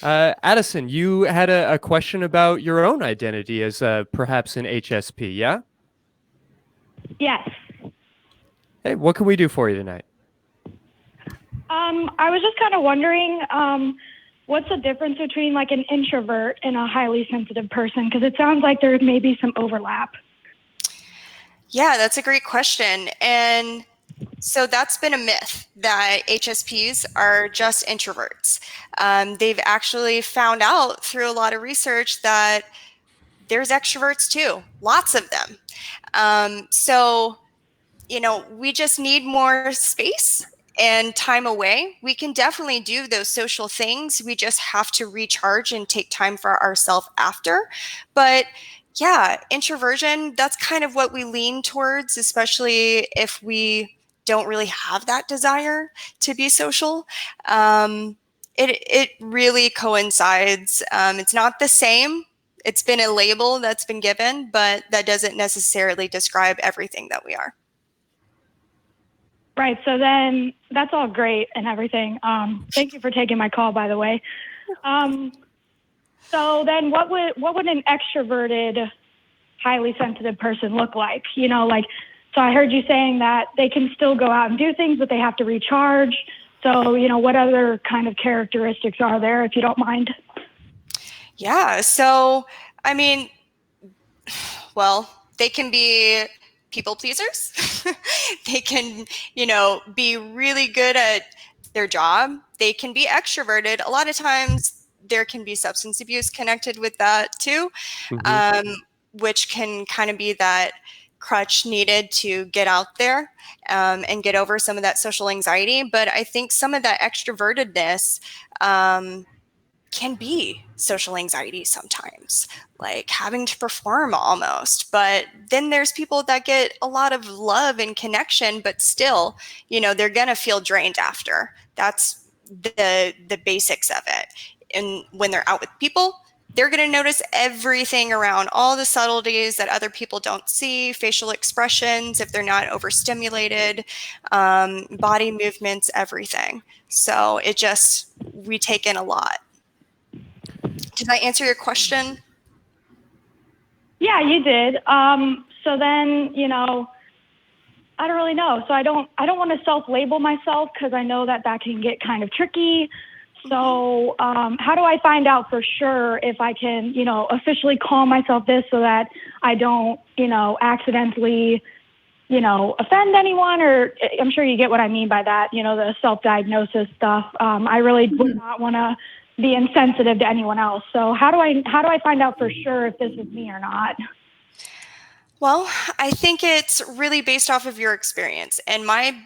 Addison, you had a question about your own identity as perhaps an HSP, yeah? Yes. Hey, what can we do for you tonight? I was just kind of wondering, what's the difference between like an introvert and a highly sensitive person? Because it sounds like there may be some overlap. Yeah, that's a great question. And so that's been a myth that HSPs are just introverts. They've actually found out through a lot of research that there's extroverts too, lots of them. So, we just need more space and time away. We can definitely do those social things. We just have to recharge and take time for ourselves after. But yeah, introversion, that's kind of what we lean towards, especially if we don't really have that desire to be social. It really coincides. It's not the same. It's been a label that's been given, but that doesn't necessarily describe everything that we are. Right. So then that's all great and everything. Thank you for taking my call, by the way. So then what would an extroverted, highly sensitive person look like? So I heard you saying that they can still go out and do things, but they have to recharge. So, what other kind of characteristics are there, if you don't mind? Yeah. So, I mean, well, they can be people pleasers. They can, be really good at their job. They can be extroverted. A lot of times there can be substance abuse connected with that too, which can kind of be that crutch needed to get out there and get over some of that social anxiety. But I think some of that extrovertedness can be social anxiety sometimes, like having to perform almost. But then there's people that get a lot of love and connection, but still, they're going to feel drained after. That's the basics of it. And when they're out with people, they're going to notice everything around, all the subtleties that other people don't see, facial expressions, if they're not overstimulated, body movements, everything. So we take in a lot. Did I answer your question? Yeah, you did. So then, I don't really know. So I don't want to self-label myself because I know that can get kind of tricky. So how do I find out for sure if I can, officially call myself this so that I don't, accidentally, offend anyone? Or I'm sure you get what I mean by that, the self-diagnosis stuff. I really would not want to be insensitive to anyone else. So how do I find out for sure if this is me or not? Well, I think it's really based off of your experience. And my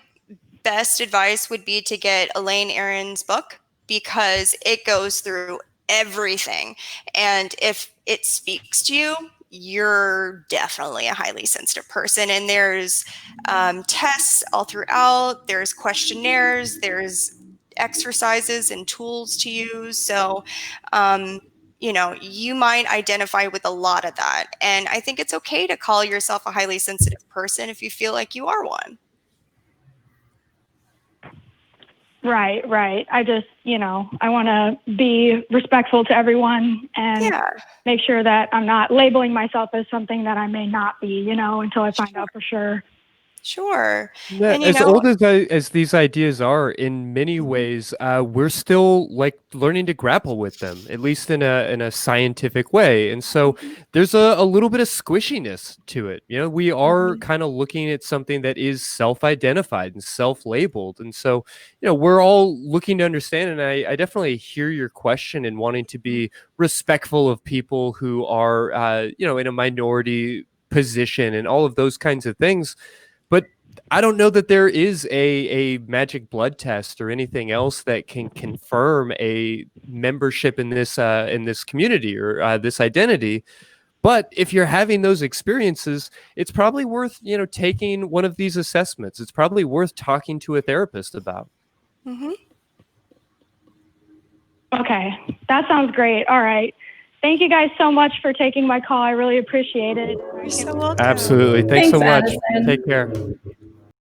best advice would be to get Elaine Aron's book, because it goes through everything. And if it speaks to you, you're definitely a highly sensitive person. And there's tests all throughout, there's questionnaires, there's exercises and tools to use. So, you might identify with a lot of that. And I think it's okay to call yourself a highly sensitive person if you feel like you are one. Right. I just, I want to be respectful to everyone and make sure that I'm not labeling myself as something that I may not be, until I find out for sure. Sure. Yeah, And, as old as these ideas are, in many ways, we're still like learning to grapple with them, at least in a scientific way. And so there's a little bit of squishiness to it. We are kind of looking at something that is self-identified and self-labeled. And so, we're all looking to understand. And I definitely hear your question and wanting to be respectful of people who are, in a minority position and all of those kinds of things. But I don't know that there is a magic blood test or anything else that can confirm a membership in this community or this identity. But if you're having those experiences, it's probably worth taking one of these assessments. It's probably worth talking to a therapist about. Okay, that sounds great. All right. Thank you guys so much for taking my call. I really appreciate it. You're so welcome. Absolutely. Thanks so much. Addison. Take care.